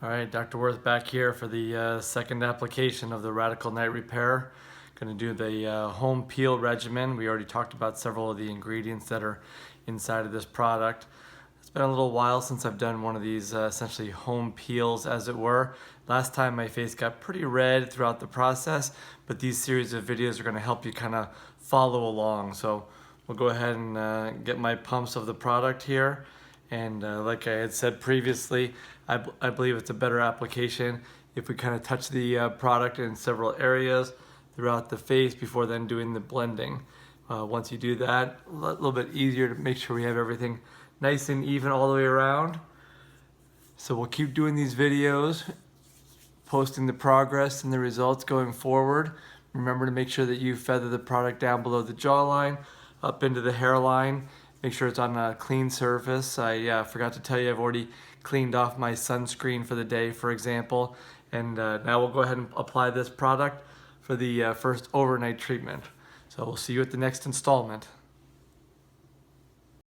All right, Dr. Worth back here for the second application of the Radical Night Repair. Going to do the home peel regimen. We already talked about several of the ingredients that are inside of this product. It's been a little while since I've done one of these essentially home peels, as it were. Last time my face got pretty red throughout the process, but these series of videos are going to help you kind of follow along. So we'll go ahead and get my pumps of the product here. And like I had said previously, I believe it's a better application if we kind of touch the product in several areas throughout the face before then doing the blending. Once you do that, a little bit easier to make sure we have everything nice and even all the way around. So we'll keep doing these videos, posting the progress and the results going forward. Remember to make sure that you feather the product down below the jawline, up into the hairline. Make sure it's on a clean surface. I forgot to tell you I've already cleaned off my sunscreen for the day, for example. And now we'll go ahead and apply this product for the first overnight treatment. So we'll see you at the next installment.